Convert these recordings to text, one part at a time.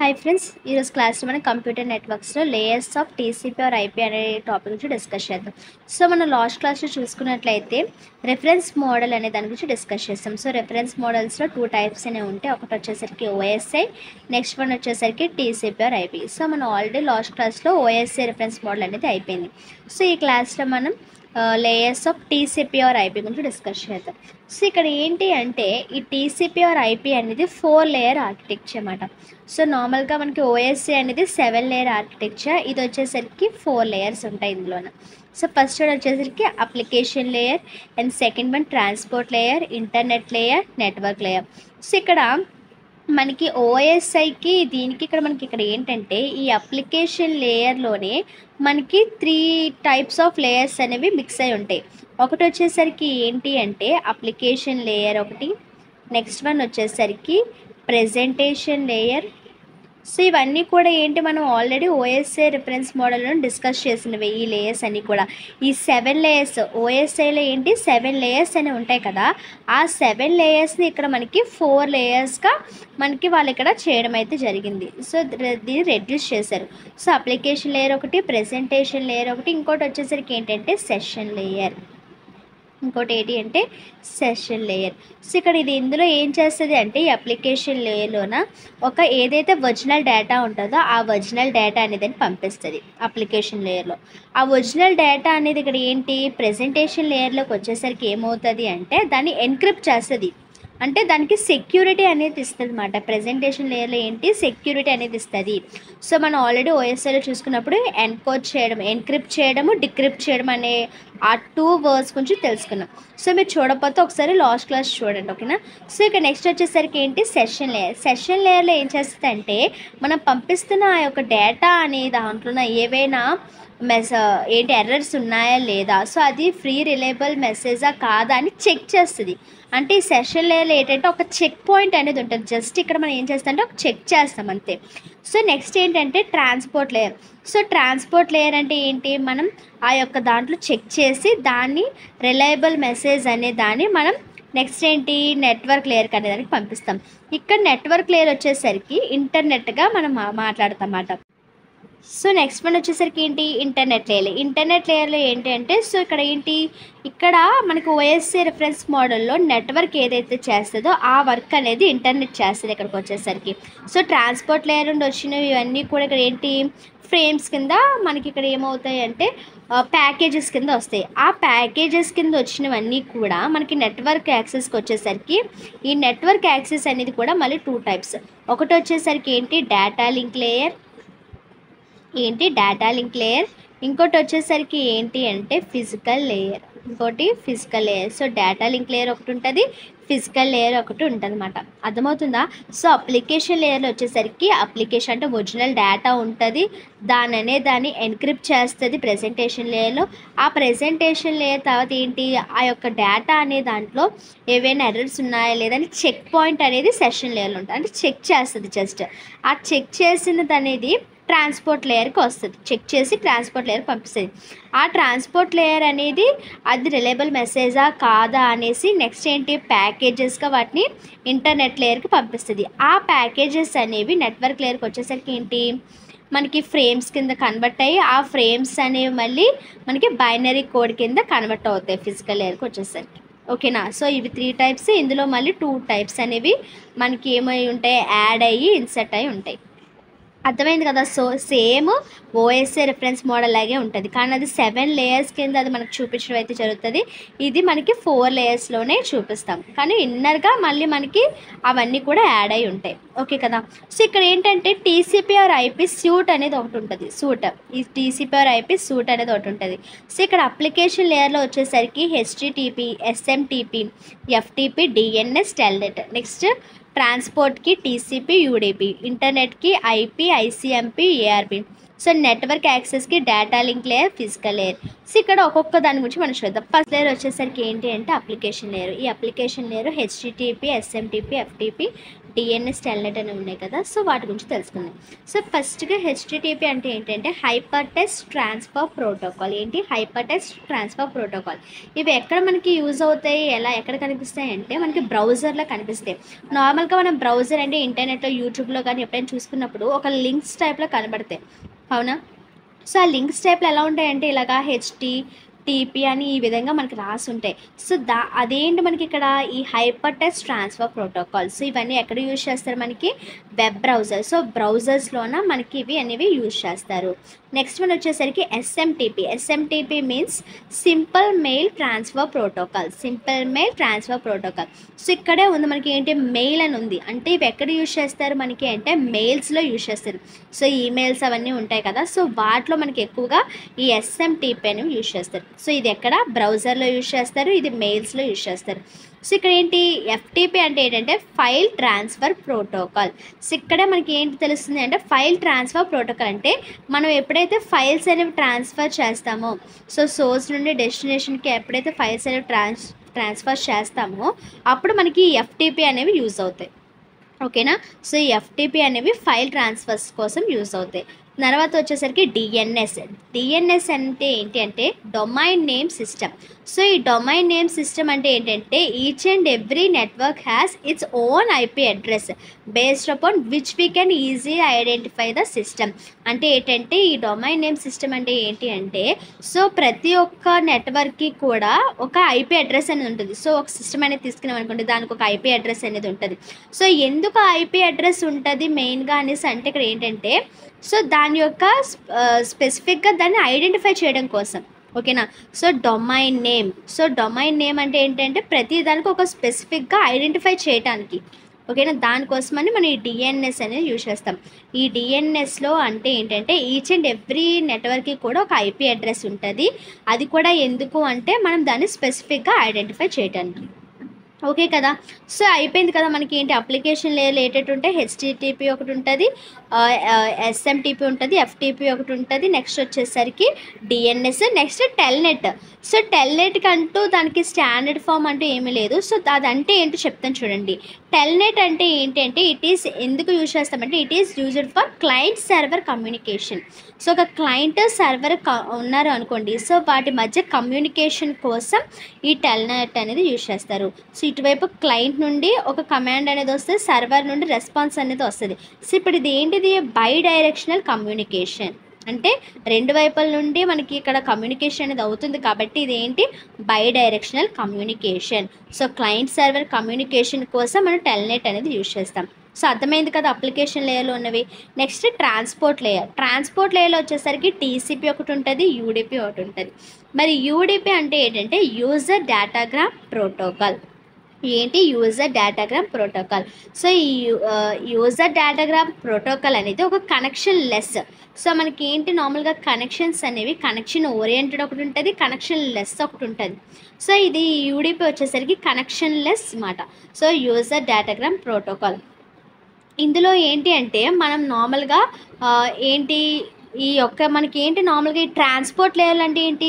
Hi friends, ఈరోజు క్లాస్లో మనం కంప్యూటర్ నెట్వర్క్స్లో layers of TCP or IP అనే టాపిక్ గురించి డిస్కస్ చేద్దాం. సో మనం లాస్ట్ క్లాస్లో చూసుకున్నట్లయితే రెఫరెన్స్ మోడల్ అనే దాని గురించి డిస్కస్ చేస్తాం. సో రెఫరెన్స్ మోడల్స్లో 2 టైప్స్ అనేవి ఉంటాయి. ఒకటి వచ్చేసరికి ఓఎస్ఐ, నెక్స్ట్ వన్ వచ్చేసరికి టీసీపీ ఆర్ ఐపీ. సో మనం ఆల్రెడీ లాస్ట్ క్లాస్లో ఓఎస్ఐ రెఫరెన్స్ మోడల్ అనేది అయిపోయింది. సో ఈ క్లాస్లో మనం layers of TCP or IP గురించి డిస్కస్ చేద్దాం. సో ఇక్కడ ఏంటి అంటే ఈ టీసీపీ ఆర్ ఐపీ అనేది 4 లేయర్ ఆర్కిటెక్చర్ అన్నమాట. సో నార్మల్గా మనకి ఓఎస్సీ అనేది 7 లేయర్ ఆర్కిటెక్చర్, ఇది వచ్చేసరికి 4 లేయర్స్ ఉంటాయి ఇందులోన. సో ఫస్ట్ వచ్చేసరికి application layer, and second one transport layer, internet layer, network layer. So ఇక్కడ మనకి ఓఎస్ఐకి దీనికి ఇక్కడ ఏంటంటే ఈ అప్లికేషన్ లేయర్లోనే మనకి 3 టైప్స్ ఆఫ్ లేయర్స్ అనేవి మిక్స్ అయి ఉంటాయి. ఒకటి వచ్చేసరికి ఏంటి అంటే అప్లికేషన్ లేయర్ ఒకటి, నెక్స్ట్ వన్ వచ్చేసరికి ప్రెజెంటేషన్ లేయర్. సో ఇవన్నీ కూడా ఏంటి మనం ఆల్రెడీ ఓఎస్ఐ రిఫరెన్స్ మోడల్లో డిస్కస్ చేసినవి. ఈ లేయర్స్ అన్నీ కూడా ఈ 7 లేయర్స్ ఓఎస్ఐలో ఏంటి 7 లేయర్స్ అనేవి ఉంటాయి కదా, ఆ 7 లేయర్స్ని ఇక్కడ మనకి 4 లేయర్స్గా మనకి వాళ్ళు ఇక్కడ చేయడం అయితే జరిగింది. సో దీన్ని రెడ్యూస్ చేశారు. సో అప్లికేషన్ లేయర్ ఒకటి, ప్రెజెంటేషన్ లేయర్ ఒకటి, ఇంకోటి వచ్చేసరికి ఏంటంటే సెషన్ లేయర్, ఇంకోటి ఏంటి అంటే సెషన్ లేయర్. సో ఇక్కడ ఇది ఇందులో ఏం చేస్తుంది అంటే ఈ అప్లికేషన్ లేయర్లోన ఒక ఏదైతే ఒరిజినల్ డేటా ఉంటుందో ఆ ఒరిజినల్ డేటా అనేది పంపిస్తుంది అప్లికేషన్ లేయర్లో. ఆ ఒరిజినల్ డేటా అనేది ఇక్కడ ఏంటి ప్రెజెంటేషన్ లేయర్లోకి వచ్చేసరికి ఏమవుతుంది అంటే దాన్ని ఎన్క్రిప్ట్ చేస్తుంది, అంటే దానికి సెక్యూరిటీ అనేది ఇస్తుంది అన్నమాట. ప్రెజెంటేషన్ లేయర్లో ఏంటి సెక్యూరిటీ అనేది ఇస్తుంది. సో మనం ఆల్రెడీ ఓఎస్ఐలో చూసుకున్నప్పుడు ఎన్కోడ్ చేయడం, ఎన్క్రిప్ట్ చేయడము, డిక్రిప్ట్ చేయడం అనే ఆ 2 వర్డ్స్ గురించి తెలుసుకున్నాం. సో మీరు చూడకపోతే ఒకసారి లాస్ట్ క్లాస్ చూడండి, ఓకేనా. సో ఇక నెక్స్ట్ వచ్చేసరికి ఏంటి సెషన్ లేయర్. సెషన్ లేయర్లో ఏం చేస్తుందంటే మనం పంపిస్తున్న ఆ యొక్క డేటా అనే దాంట్లో ఏవైనా ఏంటి ఎర్రర్స్ ఉన్నాయా లేదా, సో అది ఫ్రీ రిలయబుల్ మెసేజా కాదా అని చెక్ చేస్తుంది. అంటే ఈ సెషన్ లేయర్లో ఏంటంటే ఒక చెక్ పాయింట్ అనేది ఉంటుంది. జస్ట్ ఇక్కడ మనం ఏం చేస్తామంటే ఒక చెక్ చేస్తాం అంతే. సో నెక్స్ట్ ఏంటంటే transport layer. So transport layer అంటే ఏంటి, మనం ఆ యొక్క దాంట్లో చెక్ చేసి దాన్ని రిలయబుల్ మెసేజ్ అనే దాన్ని మనం నెక్స్ట్ ఏంటి నెట్వర్క్ లేయర్కి అనే దానికి పంపిస్తాం. ఇక్కడ నెట్వర్క్ లేయర్ వచ్చేసరికి ఇంటర్నెట్గా మనం మాట్లాడతాం అన్నమాట. సో నెక్స్ట్ వన్ వచ్చేసరికి ఏంటి ఇంటర్నెట్ లేయర్. ఇంటర్నెట్ లేయర్లో ఏంటి అంటే సో ఇక్కడ ఏంటి ఇక్కడ మనకు ఓఎస్ఐ రిఫరెన్స్ మోడల్లో నెట్వర్క్ ఏదైతే చేస్తుందో ఆ వర్క్ అనేది ఇంటర్నెట్ చేస్తుంది ఇక్కడికి వచ్చేసరికి. సో ట్రాన్స్పోర్ట్ లేయర్ నుండి వచ్చినవి ఇవన్నీ కూడా ఇక్కడ ఏంటి ఫ్రేమ్స్ కింద మనకి ఇక్కడ ఏమవుతాయి అంటే ప్యాకేజెస్ కింద వస్తాయి. ఆ ప్యాకేజెస్ కింద వచ్చినవన్నీ కూడా మనకి నెట్వర్క్ యాక్సెస్కి వచ్చేసరికి ఈ నెట్వర్క్ యాక్సెస్ అనేది కూడా మళ్ళీ 2 టైప్స్. ఒకటి వచ్చేసరికి ఏంటి డేటా లింక్ లేయర్, ఇంకోటి వచ్చేసరికి ఏంటి అంటే physical layer, so data link layer ఒకటి ఉంటుంది, ఫిజికల్ లేయర్ ఒకటి ఉంటుంది అన్నమాట. అర్థమవుతుందా. సో అప్లికేషన్ లేయర్లో వచ్చేసరికి అప్లికేషన్ అంటే ఒరిజినల్ డేటా ఉంటుంది, దాన్ని ఎన్క్రిప్ట్ చేస్తుంది ప్రెజెంటేషన్ లేయర్లో. ఆ ప్రెజెంటేషన్ లేయర్ తర్వాత ఏంటి ఆ యొక్క డేటా అనే దాంట్లో ఏవైనా ఎర్రర్స్ ఉన్నాయా లేదని చెక్ పాయింట్ అనేది సెషన్ లేయర్లో ఉంటుంది, అంటే చెక్ చేస్తుంది. జస్ట్ ఆ చెక్ చేసినది అనేది ట్రాన్స్పోర్ట్ లేయర్కి వస్తుంది, చెక్ చేసి ట్రాన్స్పోర్ట్ లేయర్ పంపిస్తుంది. ఆ ట్రాన్స్పోర్ట్ లేయర్ అనేది అది రిలయబుల్ మెసేజా కాదా అనేసి నెక్స్ట్ ఏంటి ప్యాకేజెస్గా వాటిని ఇంటర్నెట్ లేయర్కి పంపిస్తుంది. ఆ ప్యాకేజెస్ అనేవి నెట్వర్క్ లేయర్కి వచ్చేసరికి ఏంటి మనకి ఫ్రేమ్స్ కింద కన్వర్ట్ అయ్యి ఆ ఫ్రేమ్స్ అనేవి మళ్ళీ మనకి బైనరీ కోడ్ కింద కన్వర్ట్ అవుతాయి ఫిజికల్ లేయర్కి వచ్చేసరికి, ఓకేనా. సో ఇవి 3 టైప్స్, ఇందులో మళ్ళీ 2 టైప్స్ అనేవి మనకి ఏమై ఉంటాయి యాడ్ అయ్యి ఇన్సర్ట్ అయ్యి ఉంటాయి. అర్థమైంది కదా. So same OSI reference model లాగే ఉంటుంది, కానీ అది 7 లేయర్స్ కింద అది మనకు చూపించడం అయితే జరుగుతుంది. ఇది మనకి 4 లేయర్స్లోనే చూపిస్తాం, కానీ ఇన్నర్గా మళ్ళీ మనకి అవన్నీ కూడా యాడ్ అయి ఉంటాయి, ఓకే కదా. సో ఇక్కడ ఏంటంటే టీసీపీ ఆర్ ఐపీ సూట్ అనేది ఒకటి ఉంటుంది, ఈ టీసీపీ ఆర్ ఐపీ సూట్ అనేది ఒకటి ఉంటుంది. సో ఇక్కడ అప్లికేషన్ లేయర్లో వచ్చేసరికి HTTP, SMTP, FTP, DNS, telnet. Next ట్రాన్స్పోర్ట్కి టీసీపీ, యూడీపీ, ఇంటర్నెట్కి IP, ICMP, ARP. So network యాక్సెస్కి data link layer, physical layer. So ఇక్కడ ఒక్కొక్క దాని గురించి మనం చూద్దాం. ఫస్ట్ లేయర్ వచ్చేసరికి ఏంటి అంటే అప్లికేషన్ లేయర్. ఈ application layer HTTP, SMTP, FTP, DNS, Telnet అనేవి ఉన్నాయి కదా. సో వాటి గురించి తెలుసుకుందాం. సో ఫస్ట్గా హెచ్టిటిపి అంటే ఏంటంటే హైపర్ టెక్స్ట్ ట్రాన్స్ఫర్ ప్రోటోకాల్. ఏంటి హైపర్ టెక్స్ట్ ట్రాన్స్ఫర్ ప్రోటోకాల్? ఇవి ఎక్కడ మనకి యూజ్ అవుతాయి, ఎక్కడ కనిపిస్తాయి అంటే మనకి బ్రౌజర్లో కనిపిస్తాయి. నార్మల్గా మనం బ్రౌజర్ అంటే ఇంటర్నెట్లో, యూట్యూబ్లో కానీ ఎప్పుడైనా చూసుకున్నప్పుడు ఒక లింక్స్ టైప్లో కనబడతాయి, అవునా? సో ఆ లింక్స్ టైప్లో ఎలా ఉంటాయంటే ఇలాగా హెచ్టిటిపి అని ఈ విధంగా మనకి రాసి ఉంటాయి. సో అదేంటి మనకి ఇక్కడ ఈ hyper text transfer protocol. So ఇవన్నీ ఎక్కడ యూజ్ చేస్తారు, మనకి వెబ్ బ్రౌజర్. సో బ్రౌజర్స్లోన మనకి ఇవి అనేవి యూజ్ చేస్తారు. నెక్స్ట్ వన్ వచ్చేసరికి SMTP. SMTP means simple mail transfer protocol. Simple mail transfer protocol. So ఇక్కడే ఉంది మనకి ఏంటి మెయిల్ అని ఉంది. అంటే ఇవి ఎక్కడ యూజ్ చేస్తారు మనకి అంటే మెయిల్స్లో యూజ్ చేస్తారు. సో ఈమెయిల్స్ అవన్నీ ఉంటాయి కదా, సో వాటిలో మనకి ఎక్కువగా ఈ ఎస్ఎంటిపి అనేవి యూజ్ చేస్తారు. సో ఇది ఎక్కడ బ్రౌజర్లో యూజ్ చేస్తారు, ఇది మెయిల్స్లో యూజ్ చేస్తారు. సో ఇక్కడ ఏంటి ఎఫ్టిపి అంటే ఏంటంటే ఫైల్ ట్రాన్స్ఫర్ ప్రోటోకాల్. సో ఇక్కడే మనకి ఏంటి తెలుస్తుంది అంటే ఫైల్ ట్రాన్స్ఫర్ ప్రోటోకాల్ అంటే మనం ఎప్పుడైతే ఫైల్స్ అనేవి ట్రాన్స్ఫర్ చేస్తామో, సో సోర్స్ నుండి డెస్టినేషన్కి ఎప్పుడైతే ఫైల్స్ అనేవి ట్రాన్స్ఫర్ చేస్తామో అప్పుడు మనకి ఎఫ్టిపి అనేవి యూజ్ అవుతాయి, ఓకేనా? సో ఈ ఎఫ్టిపి అనేవి ఫైల్ ట్రాన్స్ఫర్స్ కోసం యూజ్ అవుతాయి. తర్వాత వచ్చేసరికి డిఎన్ఎస్. డిఎన్ఎస్ అంటే ఏంటి అంటే డొమైన్ నేమ్ సిస్టమ్. సో ఈ డొమైన్ నేమ్ సిస్టమ్ అంటే ఏంటంటే each and every network has its own IP address based upon which we can easy identify the system. అంటే ఏంటంటే ఈ డొమైన్ నేమ్ సిస్టమ్ అంటే ఏంటి అంటే సో ప్రతి ఒక్క నెట్వర్క్కి కూడా ఒక ఐపీ అడ్రస్ అనేది ఉంటుంది. సో ఒక సిస్టమ్ అనేది తీసుకున్నాం అనుకోండి, దానికి ఒక ఐపీ అడ్రస్ అనేది ఉంటుంది. సో ఎందుకు ఐపీ అడ్రస్ ఉంటుంది మెయిన్గా అనేసి అంటే ఇక్కడ ఏంటంటే సో దాని యొక్క స్పెసిఫిక్గా దాన్ని ఐడెంటిఫై చేయడం కోసం, ఓకేనా? So domain name. So domain name అంటే ఏంటంటే ప్రతి దానికి ఒక స్పెసిఫిక్గా ఐడెంటిఫై చేయడానికి, ఓకేనా? దానికోసమని మనం ఈ డిఎన్ఎస్ అనేది యూజ్ చేస్తాం. ఈ డిఎన్ఎస్లో అంటే ఏంటంటే ఈచ్ అండ్ ఎవ్రీ నెట్వర్క్కి కూడా ఒక ఐపీ అడ్రస్ ఉంటుంది. అది కూడా ఎందుకు అంటే మనం దాన్ని స్పెసిఫిక్గా ఐడెంటిఫై చేయడానికి, ఓకే కదా? సో అయిపోయింది కదా. మనకి ఏంటి అప్లికేషన్ లేయర్ ఏంటంటే హెచ్టిటిపి ఒకటి ఉంటుంది, ఎస్ఎంటిపి ఉంటుంది, ఎఫ్టిపి ఒకటి ఉంటుంది, నెక్స్ట్ వచ్చేసరికి డిఎన్ఎస్, నెక్స్ట్ టెల్నెట్. సో టెల్నెట్కి అంటూ దానికి స్టాండర్డ్ ఫామ్ అంటూ ఏమీ లేదు. సో అదంటే ఏంటో చెప్తాను చూడండి. టెల్నెట్ అంటే ఏంటి అంటే ఇట్ ఈస్ ఎందుకు యూజ్ చేస్తామంటే it is used for client server communication. So ఒక క్లయింట్ సర్వర్ ఉన్నారు అనుకోండి, సో వాటి మధ్య కమ్యూనికేషన్ కోసం ఈ టెల్నెట్ అనేది యూజ్ చేస్తారు. సో ఇటువైపు క్లయింట్ నుండి ఒక కమాండ్ అనేది వస్తుంది, సర్వర్ నుండి రెస్పాన్స్ అనేది వస్తుంది. సో ఇప్పుడు ఇది ఏంటిది బై డైరెక్షనల్ కమ్యూనికేషన్. అంటే రెండు వైపుల నుండి మనకి ఇక్కడ కమ్యూనికేషన్ అనేది అవుతుంది కాబట్టి ఇదేంటి by directional communication. So client server communication కోసం మనం టెల్నెట్ అనేది యూజ్ చేస్తాం. సో అర్థమైంది కదా అప్లికేషన్ లేయర్లో ఉన్నవి. Next transport layer. ట్రాన్స్పోర్ట్ లేయర్లో వచ్చేసరికి టీసీపీ ఒకటి ఉంటుంది, యూడిపి ఒకటి ఉంటుంది. మరి యూడిపి అంటే ఏంటంటే యూజర్ డేటాగ్రామ్ ప్రోటోకాల్. ఏంటి యూజర్ డేటాగ్రామ్ ప్రోటోకాల్. సో ఈ యూజర్ డేటాగ్రామ్ ప్రోటోకాల్ అనేది ఒక కనెక్షన్ లెస్. సో మనకి ఏంటి నార్మల్గా కనెక్షన్స్ అనేవి కనెక్షన్ ఓరియంటెడ్ ఒకటి ఉంటుంది, కనెక్షన్ లెస్ ఒకటి ఉంటుంది. సో ఇది యూడిపి వచ్చేసరికి కనెక్షన్ లెస్ మాట. సో యూజర్ డేటాగ్రామ్ ప్రోటోకాల్ ఇందులో ఏంటి అంటే మనం నార్మల్గా ఏంటి ఈ యొక్క మనకి ఏంటి నార్మల్గా ఈ ట్రాన్స్పోర్ట్ లేయర్ అంటే ఏంటి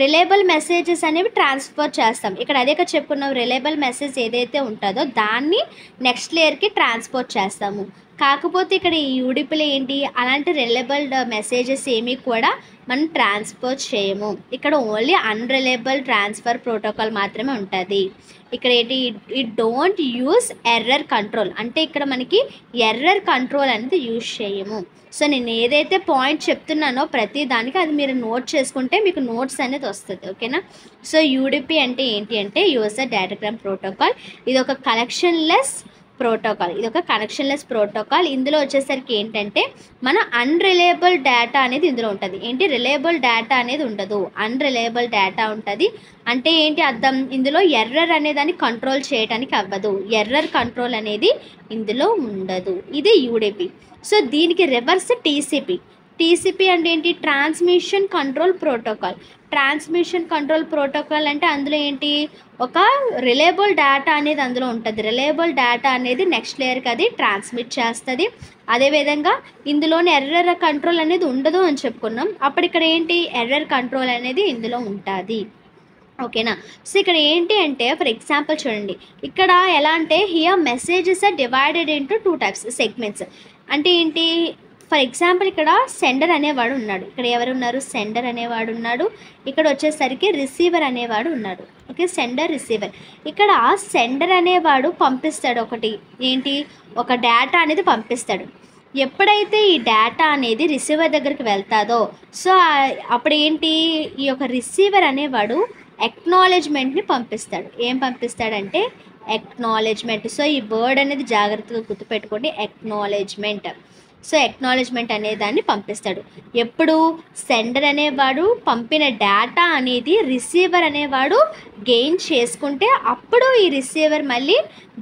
రిలయబుల్ మెసేజెస్ అనేవి ట్రాన్స్ఫర్ చేస్తాం. ఇక్కడ అదే చెప్పుకున్నాం, రిలయబుల్ మెసేజ్ ఏదైతే ఉంటుందో దాన్ని నెక్స్ట్ లేయర్కి ట్రాన్స్పోర్ట్ చేస్తాము. కాకపోతే ఇక్కడ ఈ యూడిపిలో ఏంటి అలాంటి రిలయబుల్ మెసేజెస్ ఏమీ కూడా మనం ట్రాన్స్పోర్ట్ చేయము. ఇక్కడ ఓన్లీ అన్రిలయబుల్ ట్రాన్స్ఫర్ ప్రోటోకాల్ మాత్రమే ఉంటుంది. ఇక్కడ ఏంటి it don't use error control. అంటే ఇక్కడ మనకి ఎర్రర్ కంట్రోల్ అనేది యూజ్ చేయము. సో నేను ఏదైతే పాయింట్ చెప్తున్నానో ప్రతి దానికి అది మీరు నోట్ చేసుకుంటే మీకు నోట్స్ అనేది వస్తుంది, ఓకేనా? సో యూడిపి అంటే ఏంటి అంటే యూజర్ డేటాగ్రామ్ ప్రోటోకాల్. ఇది ఒక కనెక్షన్లెస్ ప్రోటోకాల్. ఇది ఒక కనెక్షన్లెస్ ప్రోటోకాల్. ఇందులో వచ్చేసరికి ఏంటంటే మన అన్రిలయబుల్ డేటా అనేది ఇందులో ఉంటుంది. ఏంటి రిలయబుల్ డేటా అనేది ఉండదు, అన్రిలయబుల్ డేటా ఉంటుంది. అంటే ఏంటి అర్థం, ఇందులో ఎర్రర్ అనేదాన్ని కంట్రోల్ చేయడానికి అవ్వదు, ఎర్రర్ కంట్రోల్ అనేది ఇందులో ఉండదు. ఇది యూడిపి. సో దీనికి రివర్స్ టీసీపీ. టీసీపీ అంటే ఏంటి transmission control protocol. Transmission control protocol అంటే అందులో ఏంటి ఒక రిలయబుల్ డేటా అనేది అందులో ఉంటుంది. రిలయబుల్ డేటా అనేది నెక్స్ట్ లేయర్కి అది ట్రాన్స్మిట్ చేస్తుంది. అదేవిధంగా ఇందులోని ఎర్రర్ కంట్రోల్ అనేది ఉండదు అని చెప్పుకున్నాం. అప్పుడు ఇక్కడ ఏంటి ఎర్రర్ కంట్రోల్ అనేది ఇందులో ఉంటుంది, ఓకేనా. సో ఇక్కడ ఏంటి అంటే ఫర్ ఎగ్జాంపుల్ చూడండి, ఇక్కడ ఎలా అంటే here messages are divided into 2 types segments. అంటే ఏంటి, ఫర్ ఎగ్జాంపుల్ ఇక్కడ సెండర్ అనేవాడు ఉన్నాడు, ఇక్కడ ఎవరు ఉన్నారు, సెండర్ అనేవాడు ఉన్నాడు, ఇక్కడ వచ్చేసరికి రిసీవర్ అనేవాడు ఉన్నాడు. Okay, sender receiver. ఇక్కడ సెండర్ అనేవాడు పంపిస్తాడు ఒకటి ఏంటి, ఒక డేటా అనేది పంపిస్తాడు. ఎప్పుడైతే ఈ డేటా అనేది రిసీవర్ దగ్గరికి వెళ్తాదో సో అప్పుడు ఏంటి, ఈ యొక్క రిసీవర్ అనేవాడు ఎక్నాలెడ్జ్మెంట్ని పంపిస్తాడు. ఏం పంపిస్తాడంటే ఎక్నాలెడ్జ్మెంట్. సో ఈ వర్డ్ అనేది జాగ్రత్తగా గుర్తుపెట్టుకోండి, ఎక్నాలెడ్జ్మెంట్. సో ఎక్నాలెడ్జ్మెంట్ అనే దాన్ని పంపిస్తాడు. ఎప్పుడు సెండర్ అనేవాడు పంపిన డేటా అనేది రిసీవర్ అనేవాడు గెయిన్ చేసుకుంటే అప్పుడు ఈ రిసీవర్ మళ్ళీ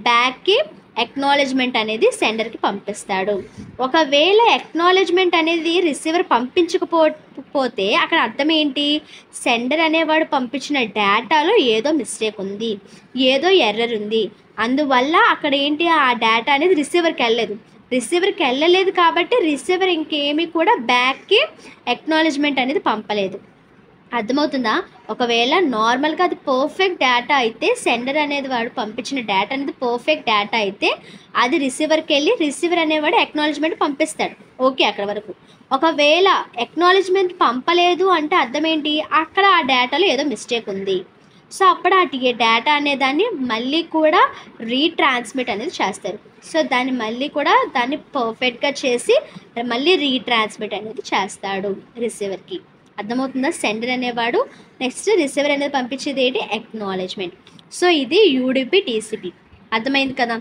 బ్యాక్కి ఎక్నాలెడ్జ్మెంట్ అనేది సెండర్కి పంపిస్తాడు. ఒకవేళ ఎక్నాలెడ్జ్మెంట్ అనేది రిసీవర్ పంపించకపోతే అక్కడ అర్థం ఏంటి, సెండర్ అనేవాడు పంపించిన డేటాలో ఏదో మిస్టేక్ ఉంది, ఏదో ఎర్రర్ ఉంది, అందువల్ల అక్కడ ఏంటి ఆ డేటా అనేది రిసీవర్కి వెళ్ళలేదు కాబట్టి రిసీవర్ ఇంకేమీ కూడా బ్యాక్కి ఎక్నాలెడ్జ్మెంట్ అనేది పంపలేదు. అర్థమవుతుందా. ఒకవేళ నార్మల్గా అది పర్ఫెక్ట్ డేటా అయితే, సెండర్ అనేది వాడు పంపించిన డేటా అనేది పర్ఫెక్ట్ డేటా అయితే అది రిసీవర్కి వెళ్ళి రిసీవర్ అనేవాడు ఎక్నాలెడ్జ్మెంట్ పంపిస్తాడు. ఓకే అక్కడ వరకు. ఒకవేళ ఎక్నాలెడ్జ్మెంట్ పంపలేదు అంటే అర్థం ఏంటి, అక్కడ ఆ డేటాలో ఏదో మిస్టేక్ ఉంది. సో అప్పుడు ఆ డేటా అనేదాన్ని మళ్ళీ కూడా రీట్రాన్స్మిట్ అనేది చేస్తారు. సో దాన్ని మళ్ళీ కూడా దాన్ని పర్ఫెక్ట్గా చేసి మళ్ళీ రీట్రాన్స్మిట్ అనేది చేస్తాడు రిసీవర్కి. అర్థమవుతుందా. సెండర్ అనేవాడు నెక్స్ట్ రిసీవర్ అనేది పంపించేది ఏంటి, ఎక్నాలెడ్జ్మెంట్. సో ఇది యూడిపి టీసీపీ. అర్థమైంది కదా.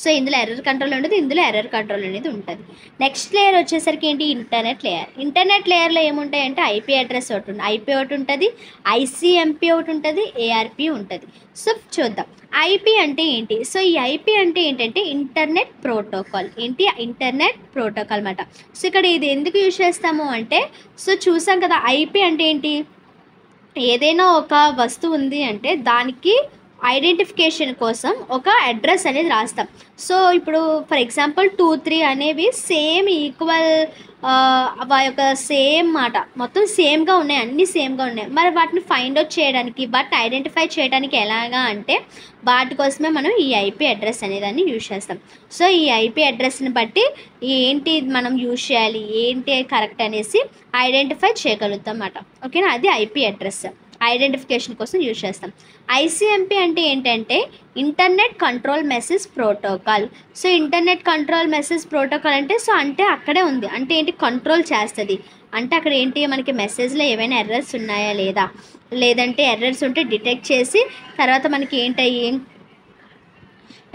సో ఇందులో ఎర్రర్ కంట్రోల్ ఉంటుంది, ఇందులో ఎర్రర్ కంట్రోల్ అనేది ఉంటుంది. నెక్స్ట్ లేయర్ వచ్చేసరికి ఏంటి, ఇంటర్నెట్ లేయర్. ఇంటర్నెట్ లేయర్లో ఏముంటాయంటే ఐపీ అడ్రస్ ఒకటి ఉంటుంది, ఐపీ ఒకటి ఉంటుంది, ఐసీఎంపీ ఒకటి ఉంటుంది, ఏఆర్పీ ఉంటుంది. సో చూద్దాం ఐపీ అంటే ఏంటి. సో ఈ ఐపీ అంటే ఏంటంటే ఇంటర్నెట్ ప్రోటోకాల్. ఏంటి, ఇంటర్నెట్ ప్రోటోకాల్ అన్నమాట. సో ఇక్కడ ఇది ఎందుకు యూజ్ చేస్తాము అంటే, సో చూసాం కదా ఐపీ అంటే ఏంటి, ఏదైనా ఒక వస్తువు ఉంది అంటే దానికి ఐడెంటిఫికేషన్ కోసం ఒక అడ్రస్ అనేది రాస్తాం. సో ఇప్పుడు ఫర్ ఎగ్జాంపుల్ 2, 3 అనేవి సేమ్ ఈక్వల్ యొక్క సేమ్ మాట మొత్తం సేమ్గా ఉన్నాయి, అన్నీ సేమ్గా ఉన్నాయి. మరి వాటిని ఫైండ్ అవుట్ చేయడానికి, వాటిని ఐడెంటిఫై చేయడానికి ఎలాగా అంటే వాటి కోసమే మనం ఈ ఐపీ అడ్రస్ అనేదాన్ని యూజ్ చేస్తాం. సో ఈ ఐపీ అడ్రస్ని బట్టి ఏంటి మనం యూజ్ చేయాలి, ఏంటి కరెక్ట్ అనేసి ఐడెంటిఫై చేయగలుగుతాం అన్నమాట. ఓకేనా, అది ఐపీ అడ్రస్ ఐడెంటిఫికేషన్ కోసం యూజ్ చేస్తాం. ఐసీఎంపీ అంటే ఏంటంటే internet control message protocol. So internet control message protocol అంటే సో అంటే అక్కడే ఉంది అంటే ఏంటి, కంట్రోల్ చేస్తుంది అంటే అక్కడ ఏంటి మనకి మెసేజ్లో ఏమైనా ఎర్రర్స్ ఉన్నాయా లేదా, లేదంటే ఎర్రర్స్ ఉంటే డిటెక్ట్ చేసి తర్వాత మనకి ఏంటయ్యి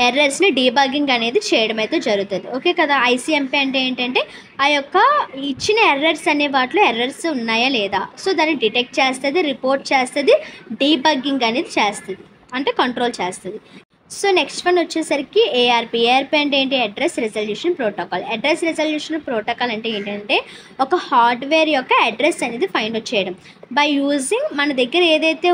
ఎర్రర్స్ని డీబగ్గింగ్ అనేది చేయడం అయితే జరుగుతుంది. ఓకే కదా. ఐసీఎంపీ అంటే ఏంటంటే ఆ యొక్క ఇచ్చిన ఎర్రర్స్ అనే వాటిలో ఎర్రర్స్ ఉన్నాయా లేదా, సో దాన్ని డిటెక్ట్ చేస్తుంది, రిపోర్ట్ చేస్తుంది, డీబగ్గింగ్ అనేది చేస్తుంది అంటే కంట్రోల్ చేస్తుంది. సో నెక్స్ట్ వన్ వచ్చేసరికి ఏఆర్పీ. ఏఆర్పీ అంటే ఏంటి, address resolution protocol. Address resolution protocol అంటే ఏంటంటే ఒక హార్డ్వేర్ యొక్క అడ్రస్ అనేది ఫైండ్ అవుట్ చేయడం బై యూజింగ్ మన దగ్గర ఏదైతే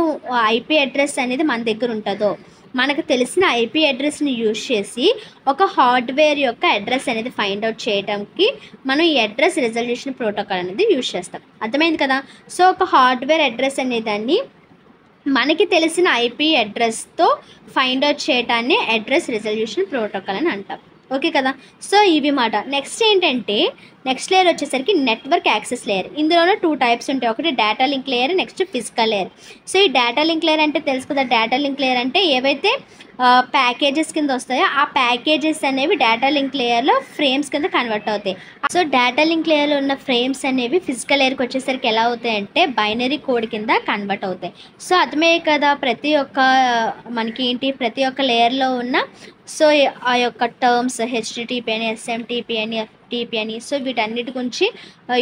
ఐపీ అడ్రస్ అనేది మన దగ్గర ఉంటుందో మనకు తెలిసిన ఐపీ అడ్రస్ని యూజ్ చేసి ఒక హార్డ్వేర్ యొక్క అడ్రస్ అనేది ఫైండ్ అవుట్ చేయడానికి మనం ఈ అడ్రస్ రెజల్యూషన్ ప్రోటోకాల్ అనేది యూజ్ చేస్తాం. అర్థమైంది కదా. సో ఒక హార్డ్వేర్ అడ్రస్ అనేదాన్ని మనకి తెలిసిన ఐపీ అడ్రస్తో ఫైండ్ అవుట్ చేయటాన్ని అడ్రస్ రెజల్యూషన్ ప్రోటోకాల్ అని అంటాం. ఓకే కదా. సో ఇవి మాట. నెక్స్ట్ ఏంటంటే నెక్స్ట్ లేయర్ వచ్చేసరికి నెట్వర్క్ యాక్సెస్ లేయర్. ఇందులోనే 2 టైప్స్ ఉంటాయి, ఒకటి data link layer, next physical layer. So ఈ డేటా లింక్ లేయర్ అంటే తెలుసు కదా, డేటా లింక్ లేయర్ అంటే ఏవైతే ప్యాకేజెస్ కింద వస్తాయో ఆ ప్యాకేజెస్ అనేవి డేటా లింక్ లేయర్లో ఫ్రేమ్స్ కింద కన్వర్ట్ అవుతాయి. సో డేటా లింక్ లేయర్లో ఉన్న ఫ్రేమ్స్ అనేవి ఫిజికల్ లేయర్కి వచ్చేసరికి ఎలా అవుతాయి అంటే బైనరీ కోడ్ కింద కన్వర్ట్ అవుతాయి. సో అర్థమే కదా ప్రతి ఒక్క మనకి ఏంటి ప్రతి ఒక్క లేయర్లో ఉన్న సో ఆ యొక్క టర్మ్స్ హెచ్టిటిపి అని, ఎస్ఎంటిపి అని, ఎఫ్టిపి అని, సో వీటన్నిటి గురించి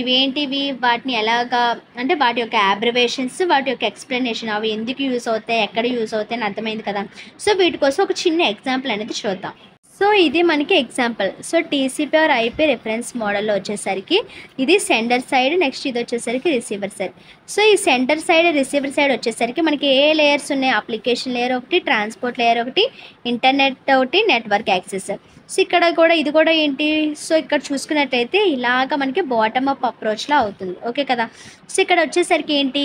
ఇవేంటివి వాటిని ఎలాగా అంటే వాటి యొక్క అబ్రివేషన్స్, వాటి యొక్క ఎక్స్ప్లెనేషన్, అవి ఎందుకు యూజ్ అవుతాయి, ఎక్కడ యూజ్ అవుతాయి అని అర్థమైంది కదా. సో వీటి కోసం ఒక చిన్న ఎగ్జాంపుల్ అనేది చూద్దాం. సో ఇది మనకి example. So TCP or IP reference మోడల్లో వచ్చేసరికి ఇది సెండర్ సైడ్, నెక్స్ట్ ఇది వచ్చేసరికి రిసీవర్ సైడ్. సో ఈ సెండర్ సైడ్ రిసీవర్ సైడ్ వచ్చేసరికి మనకి ఏ లేయర్స్ ఉన్నాయి, అప్లికేషన్ లేయర్ ఒకటి, ట్రాన్స్పోర్ట్ లేయర్ ఒకటి, ఇంటర్నెట్ ఒకటి, నెట్వర్క్ యాక్సెస్. సో ఇక్కడ కూడా ఇది కూడా ఏంటి, సో ఇక్కడ చూసుకున్నట్లయితే ఇలాగ మనకి బాటమ్ అప్ అప్రోచ్లా అవుతుంది. ఓకే కదా. సో ఇక్కడ వచ్చేసరికి ఏంటి,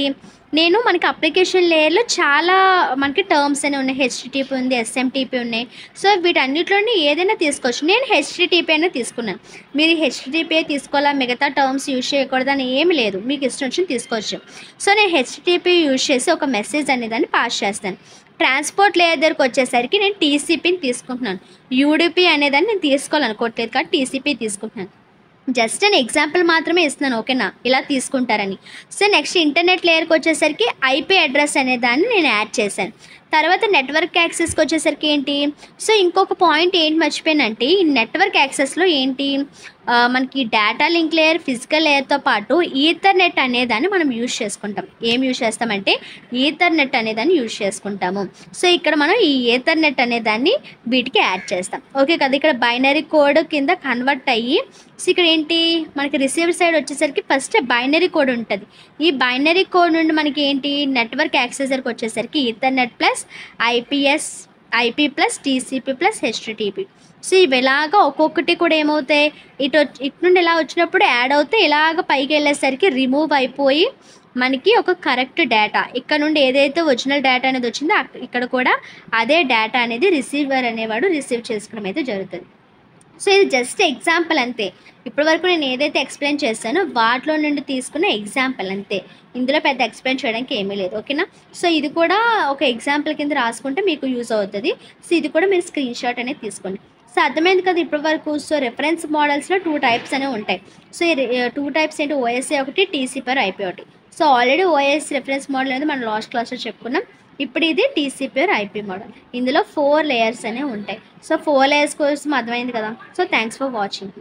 నేను మనకి అప్లికేషన్ లేయర్లో చాలా మనకి టర్మ్స్ అనేవి ఉన్నాయి. హెచ్టిటిపి ఉంది, ఎస్ఎంటిపి ఉన్నాయి. సో వీటన్నిటిలోని ఏదైనా తీసుకోవచ్చు. నేను హెచ్టిటిపి అనేది తీసుకున్నాను. మీరు హెచ్టిటిపి తీసుకోవాలా, మిగతా టర్మ్స్ యూజ్ చేయకూడదని ఏమి లేదు, మీకు ఇష్టం వచ్చింది తీసుకోవచ్చు. సో నేను హెచ్టిటిపి యూజ్ చేసి ఒక మెసేజ్ అనేదాన్ని పాస్ చేస్తాను. ట్రాన్స్పోర్ట్ లేయర్ దగ్గరకు వచ్చేసరికి నేను టీసీపీని తీసుకుంటున్నాను. యూడిపి అనేదాన్ని నేను తీసుకోవాలనుకోవట్లేదు కాబట్టి టీసీపీ తీసుకుంటున్నాను. జస్ట్ నేను ఎగ్జాంపుల్ మాత్రమే ఇస్తున్నాను, ఓకేనా, ఇలా తీసుకుంటారని. సో నెక్స్ట్ ఇంటర్నెట్ లేయర్కి వచ్చేసరికి ఐపీ అడ్రస్ అనే దాన్ని నేను యాడ్ చేశాను. తర్వాత నెట్వర్క్ యాక్సెస్కి వచ్చేసరికి ఏంటి, సో ఇంకొక పాయింట్ ఏంటి మర్చిపోయానంటే, ఈ నెట్వర్క్ యాక్సెస్లో ఏంటి, మనకి డేటా లింక్ లేయర్, ఫిజికల్ లేయర్తో పాటు ఈథర్నెట్ అనేదాన్ని మనం యూజ్ చేసుకుంటాం. ఏం యూజ్ చేస్తామంటే ఈథర్నెట్ అనేదాన్ని యూజ్ చేసుకుంటాము. సో ఇక్కడ మనం ఈ ఈథర్నెట్ అనేదాన్ని వీటికి యాడ్ చేస్తాం. ఓకే కదా. ఇక్కడ బైనరీ కోడ్ కింద కన్వర్ట్ అయ్యి, సో ఇక్కడ ఏంటి మనకి రిసీవర్ సైడ్ వచ్చేసరికి ఫస్ట్ బైనరీ కోడ్ ఉంటుంది. ఈ బైనరీ కోడ్ నుండి మనకి ఏంటి నెట్వర్క్ యాక్సెసర్కి వచ్చేసరికి Ethernet plus IP plus TCP plus HTTP. So ఇవి ఇలాగా ఒక్కొక్కటి కూడా ఏమవుతాయి, ఇటు నుండి ఇలా వచ్చినప్పుడు యాడ్ అవుతే ఇలాగ పైకి వెళ్ళేసరికి రిమూవ్ అయిపోయి మనకి ఒక కరెక్ట్ డేటా, ఇక్కడ నుండి ఏదైతే ఒరిజినల్ డేటా అనేది వచ్చిందో ఇక్కడ కూడా అదే డేటా అనేది రిసీవర్ అనేవాడు రిసీవ్ చేసుకోవడం అయితే జరుగుతుంది. సో ఇది జస్ట్ ఎగ్జాంపుల్ అంతే. ఇప్పటి వరకు నేను ఏదైతే ఎక్స్ప్లెయిన్ చేస్తానో వాటిలో నుండి తీసుకున్న ఎగ్జాంపుల్ అంతే. ఇందులో పెద్ద ఎక్స్ప్లెయిన్ చేయడానికి ఏమీ లేదు, ఓకేనా. సో ఇది కూడా ఒక ఎగ్జాంపుల్ కింద రాసుకుంటే మీకు యూజ్ అవుతుంది. సో ఇది కూడా మీరు స్క్రీన్ షాట్ అనేది తీసుకోండి. సో అర్థమైంది కదా ఇప్పటి వరకు. సో రెఫరెన్స్ మోడల్స్లో 2 టైప్స్ అనేవి ఉంటాయి. సో ఈ 2 టైప్స్ ఏంటి, ఓఎస్ఏ ఒకటి, టీసీపీ ఐపీ ఒకటి. So already OS reference model అనేది మనం లాస్ట్ క్లాస్లో చెప్పుకున్నాం. ఇప్పుడు ఇది టీసీపీ ఐపీ మోడల్. ఇందులో 4 లేయర్స్ అనేవి ఉంటాయి. సో 4 లేయర్స్ కోసం అర్థమైంది కదా. So thanks for watching.